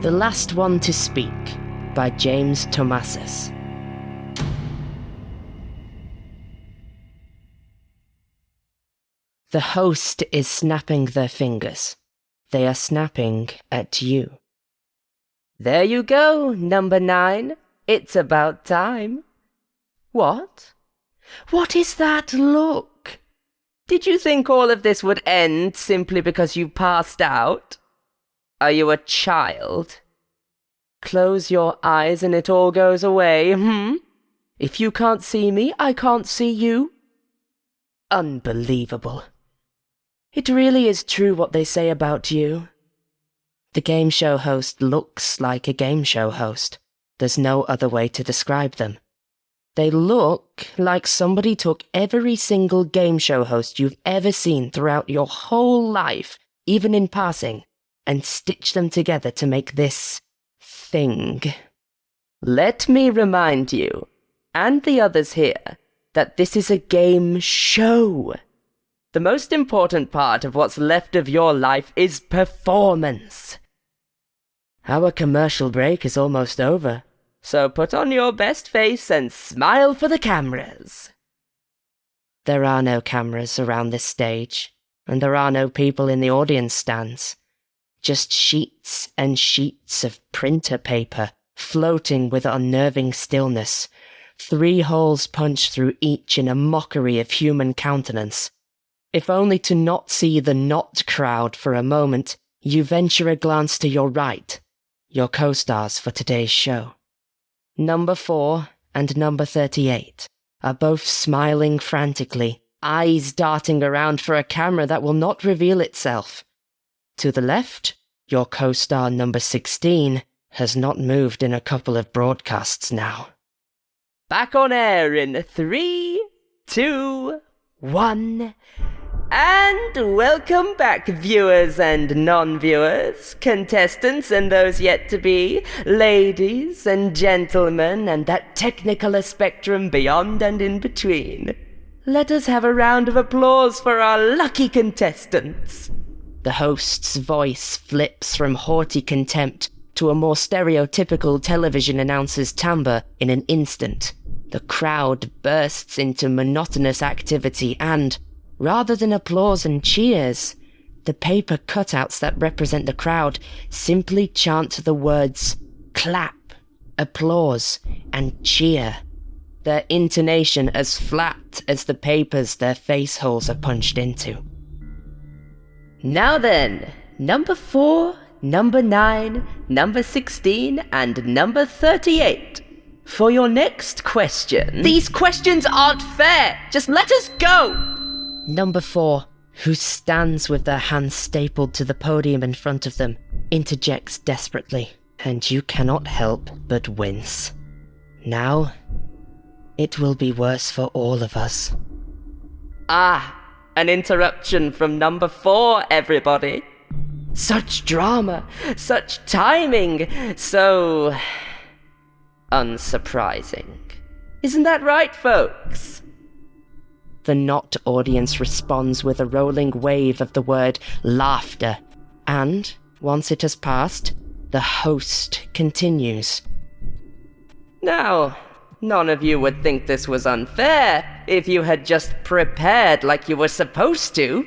The Last One to Speak by James Thomasos. The host is snapping their fingers. They are snapping at you. There you go, number 9. It's about time. What? What is that look? Did you think all of this would end simply because you passed out? Are you a child? Close your eyes and it all goes away, If you can't see me, I can't see you. Unbelievable. It really is true what they say about you. The game show host looks like a game show host. There's no other way to describe them. They look like somebody took every single game show host you've ever seen throughout your whole life, even in passing, and stitched them together to make this thing. Let me remind you, and the others here, that this is a game show. The most important part of what's left of your life is performance. Our commercial break is almost over, so put on your best face and smile for the cameras. There are no cameras around this stage, and there are no people in the audience stands. Just sheets and sheets of printer paper floating with unnerving stillness, 3 holes punched through each in a mockery of human countenance. If only to not see the not crowd for a moment, you venture a glance to your right, your co-stars for today's show. Number 4 and number 38 are both smiling frantically, eyes darting around for a camera that will not reveal itself. To the left, your co-star number 16 has not moved in a couple of broadcasts now. Back on air in 3, 2, 1... And welcome back, viewers and non-viewers, contestants and those yet to be, ladies and gentlemen, and that technicolor spectrum beyond and in between. Let us have a round of applause for our lucky contestants. The host's voice flips from haughty contempt to a more stereotypical television announcer's timbre in an instant. The crowd bursts into monotonous activity and, rather than applause and cheers, the paper cutouts that represent the crowd simply chant the words clap, applause, and cheer, their intonation as flat as the papers their face holes are punched into. Now then, number 4, number 9, number 16, and number 38. For your next question... These questions aren't fair! Just let us go! Number 4, who stands with their hands stapled to the podium in front of them, interjects desperately, and you cannot help but wince. Now, it will be worse for all of us. An interruption from number 4, everybody. Such drama, such timing, so unsurprising. Isn't that right, folks? The not audience responds with a rolling wave of the word laughter, and, once it has passed, the host continues. Now, none of you would think this was unfair if you had just prepared like you were supposed to.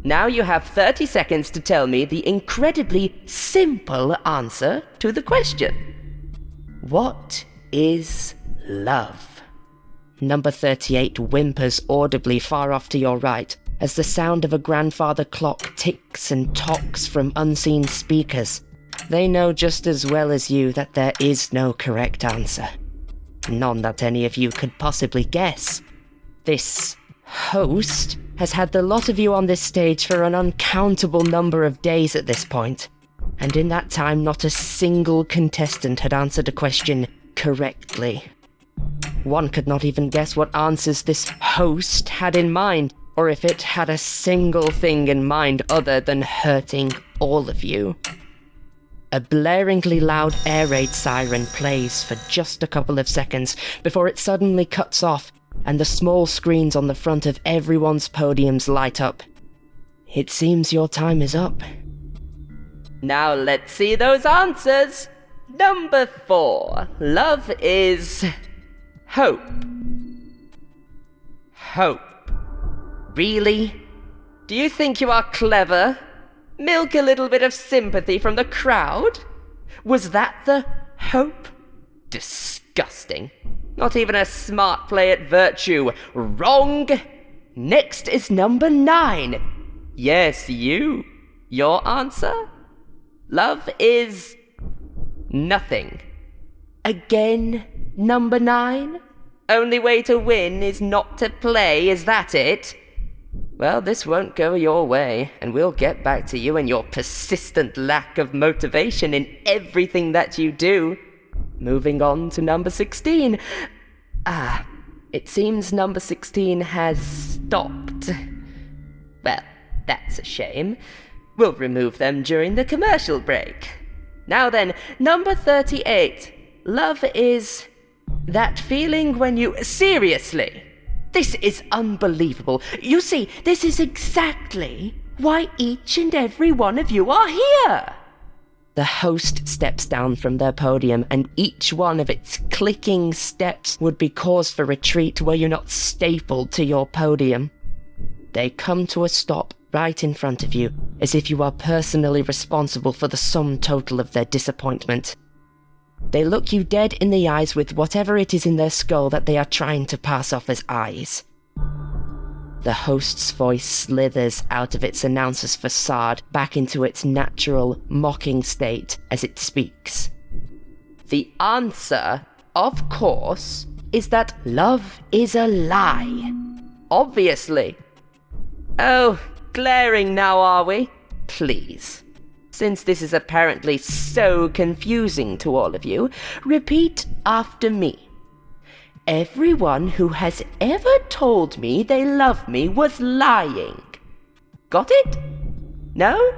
Now you have 30 seconds to tell me the incredibly simple answer to the question. What is love? Number 38 whimpers audibly far off to your right as the sound of a grandfather clock ticks and tocks from unseen speakers. They know just as well as you that there is no correct answer. None that any of you could possibly guess. This host has had the lot of you on this stage for an uncountable number of days at this point, and in that time not a single contestant had answered a question correctly. One could not even guess what answers this host had in mind, or if it had a single thing in mind other than hurting all of you. A blaringly loud air raid siren plays for just a couple of seconds before it suddenly cuts off, and the small screens on the front of everyone's podiums light up. It seems your time is up. Now let's see those answers. Number 4. Love is hope. Hope. Really? Do you think you are clever? Milk a little bit of sympathy from the crowd? Was that the hope? Disgusting. Not even a smart play at virtue. Wrong! Next is number 9. Yes, you. Your answer? Love is nothing. Again, number 9? Only way to win is not to play, is that it? Well, this won't go your way, and we'll get back to you and your persistent lack of motivation in everything that you do. Moving on to number 16. It seems number 16 has stopped. Well, that's a shame. We'll remove them during the commercial break. Now then, number 38. Love is that feeling when you... Seriously! This is unbelievable. You see, this is exactly why each and every one of you are here. The host steps down from their podium, and each one of its clicking steps would be cause for retreat were you not stapled to your podium. They come to a stop right in front of you, as if you are personally responsible for the sum total of their disappointment. They look you dead in the eyes with whatever it is in their skull that they are trying to pass off as eyes. The host's voice slithers out of its announcer's facade back into its natural, mocking state as it speaks. The answer, of course, is that love is a lie. Obviously. Oh, glaring now, are we? Please. Since this is apparently so confusing to all of you, repeat after me. Everyone who has ever told me they love me was lying. Got it? No?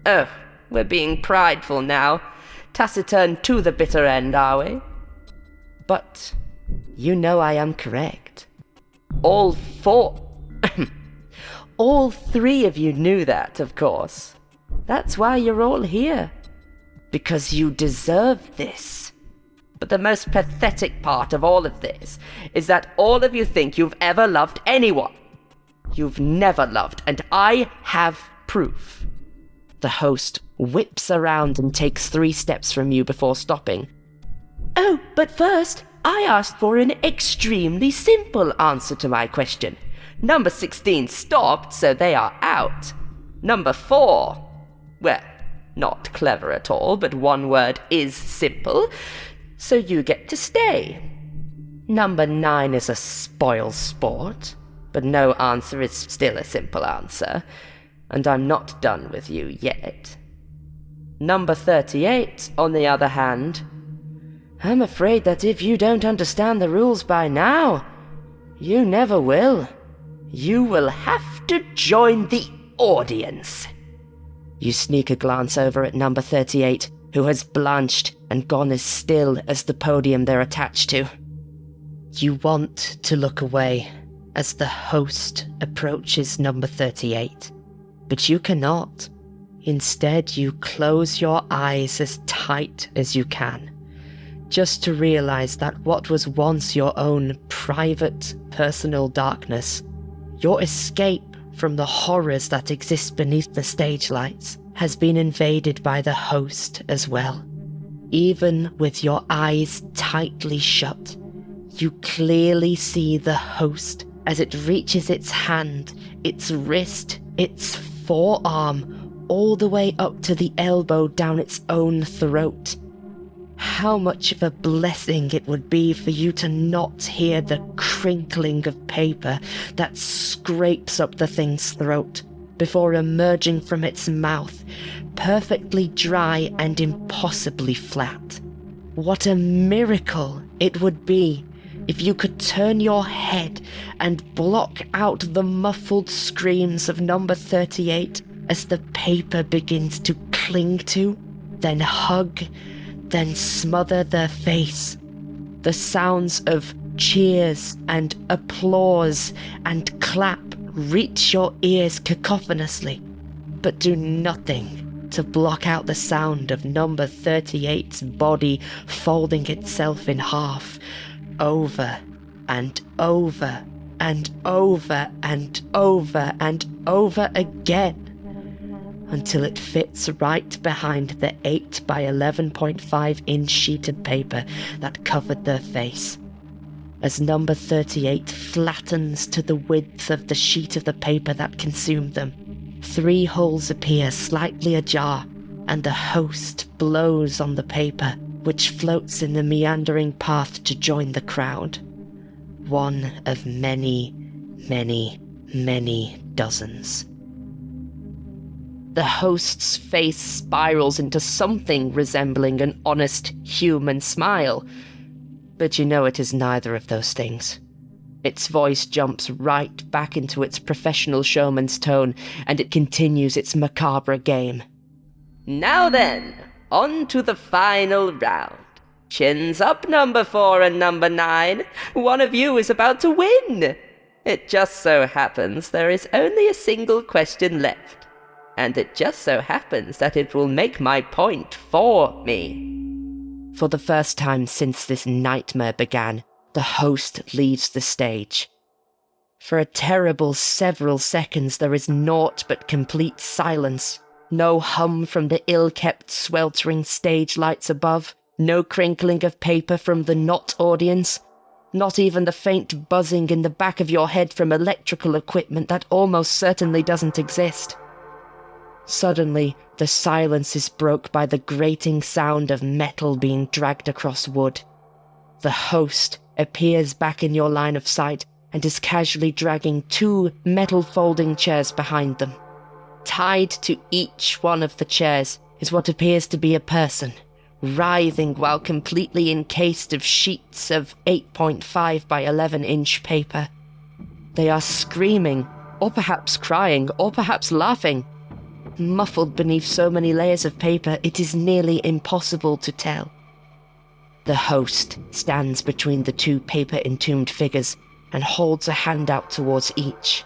Oh, we're being prideful now. Taciturn to the bitter end, are we? But you know I am correct. All 3 of you knew that, of course. That's why you're all here. Because you deserve this. But the most pathetic part of all of this is that all of you think you've ever loved anyone. You've never loved, and I have proof. The host whips around and takes 3 steps from you before stopping. Oh, but first, I asked for an extremely simple answer to my question. Number 16 stopped, so they are out. Number 4... Well, not clever at all, but one word is simple, so you get to stay. Number 9 is a spoil sport, but no answer is still a simple answer, and I'm not done with you yet. Number 38, on the other hand, I'm afraid that if you don't understand the rules by now, you never will. You will have to join the audience. You sneak a glance over at number 38, who has blanched and gone as still as the podium they're attached to. You want to look away as the host approaches number 38, but you cannot. Instead, you close your eyes as tight as you can, just to realize that what was once your own private, personal darkness, your escape from the horrors that exist beneath the stage lights, has been invaded by the host as well. Even with your eyes tightly shut, you clearly see the host as it reaches its hand, its wrist, its forearm, all the way up to the elbow down its own throat. How much of a blessing it would be for you to not hear the crinkling of paper that scrapes up the thing's throat before emerging from its mouth, perfectly dry and impossibly flat. What a miracle it would be if you could turn your head and block out the muffled screams of number 38 as the paper begins to cling to, then hug, then smother their face. The sounds of cheers and applause and clap reach your ears cacophonously, but do nothing to block out the sound of number 38's body folding itself in half, over and over and over and over and over again, until it fits right behind the 8 by 11.5 inch sheet of paper that covered their face. As number 38 flattens to the width of the sheet of the paper that consumed them, 3 holes appear slightly ajar, and the host blows on the paper, which floats in the meandering path to join the crowd. One of many, many, many dozens. The host's face spirals into something resembling an honest human smile, but you know it is neither of those things. Its voice jumps right back into its professional showman's tone, and it continues its macabre game. Now then, on to the final round. Chins up, number 4 and number 9. One of you is about to win. It just so happens there is only a single question left, and it just so happens that it will make my point for me. For the first time since this nightmare began, the host leaves the stage. For a terrible several seconds there is naught but complete silence. No hum from the ill-kept, sweltering stage lights above. No crinkling of paper from the not audience. Not even the faint buzzing in the back of your head from electrical equipment that almost certainly doesn't exist. Suddenly, the silence is broke by the grating sound of metal being dragged across wood. The host appears back in your line of sight and is casually dragging 2 metal folding chairs behind them. Tied to each one of the chairs is what appears to be a person, writhing while completely encased of sheets of 8.5 by 11 inch paper. They are screaming, or perhaps crying, or perhaps laughing. Muffled beneath so many layers of paper, it is nearly impossible to tell. The host stands between the 2 paper-entombed figures and holds a hand out towards each.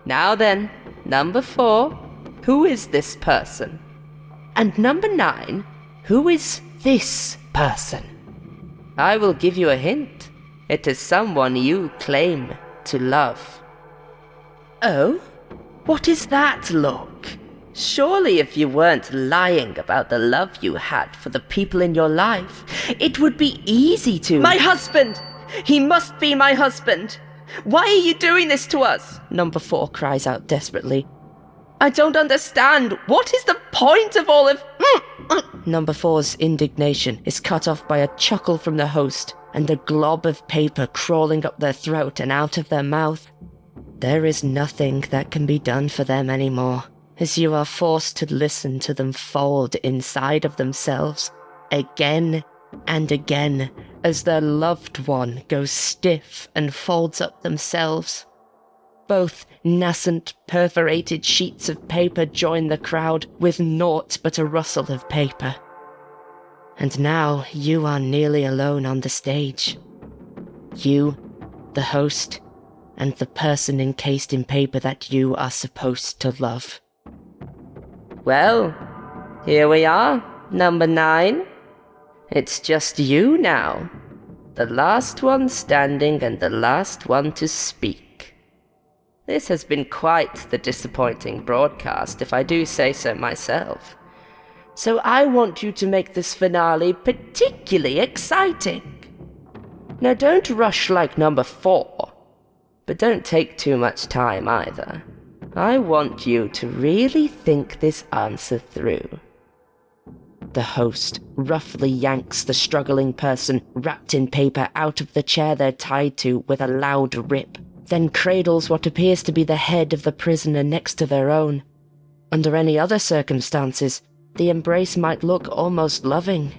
Now then, number 4, who is this person? And number 9, who is this person? I will give you a hint. It is someone you claim to love. Oh? What is that look? Surely if you weren't lying about the love you had for the people in your life, it would be easy to— My husband! He must be my husband! Why are you doing this to us? Number 4 cries out desperately. I don't understand. What is the point of all of— Number 4's indignation is cut off by a chuckle from the host and a glob of paper crawling up their throat and out of their mouth. There is nothing that can be done for them anymore, as you are forced to listen to them fold inside of themselves, again and again, as their loved one goes stiff and folds up themselves. Both nascent, perforated sheets of paper join the crowd with naught but a rustle of paper. And now you are nearly alone on the stage. You, the host, and the person encased in paper that you are supposed to love. Well, here we are, number 9. It's just you now. The last one standing and the last one to speak. This has been quite the disappointing broadcast, if I do say so myself. So I want you to make this finale particularly exciting. Now don't rush like number 4. But don't take too much time either. I want you to really think this answer through. The host roughly yanks the struggling person wrapped in paper out of the chair they're tied to with a loud rip, then cradles what appears to be the head of the prisoner next to their own. Under any other circumstances, the embrace might look almost loving.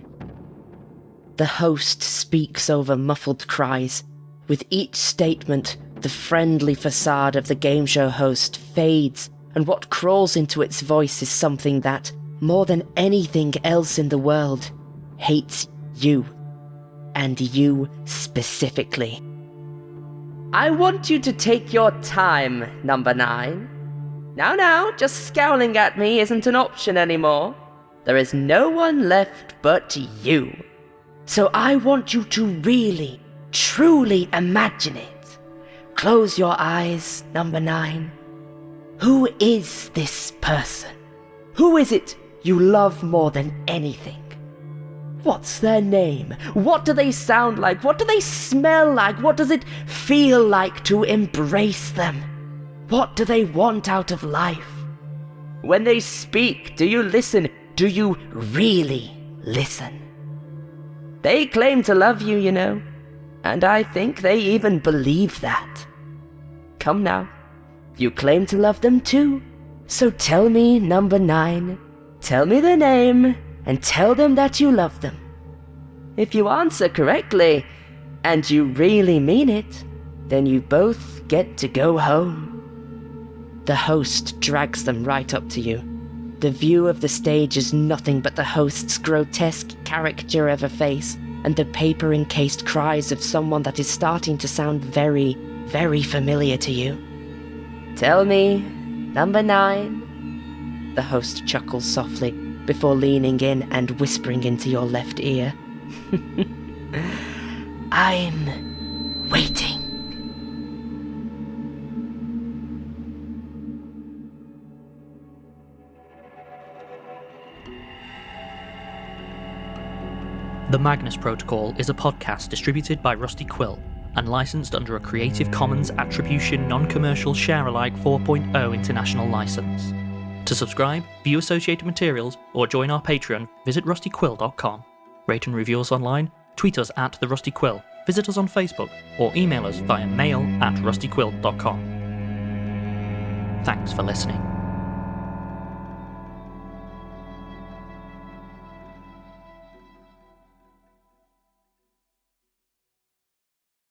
The host speaks over muffled cries. With each statement, the friendly facade of the game show host fades, and what crawls into its voice is something that, more than anything else in the world, hates you. And you specifically. I want you to take your time, number 9. Now, just scowling at me isn't an option anymore. There is no one left but you. So I want you to really, truly imagine it. Close your eyes, number 9. Who is this person? Who is it you love more than anything? What's their name? What do they sound like? What do they smell like? What does it feel like to embrace them? What do they want out of life? When they speak, do you listen? Do you really listen? They claim to love you, you know, and I think they even believe that. Come now, you claim to love them too, so tell me, number 9, tell me their name, and tell them that you love them. If you answer correctly, and you really mean it, then you both get to go home. The host drags them right up to you. The view of the stage is nothing but the host's grotesque caricature of a face and the paper-encased cries of someone that is starting to sound very, very familiar to you. Tell me, number 9. The host chuckles softly before leaning in and whispering into your left ear. I'm waiting. The Magnus Protocol is a podcast distributed by Rusty Quill and licensed under a Creative Commons Attribution Non-Commercial Share-alike 4.0 international license. To subscribe, view associated materials, or join our Patreon, visit rustyquill.com. Rate and review us online, tweet us at The Rusty Quill, visit us on Facebook, or email us via mail@rustyquill.com. Thanks for listening.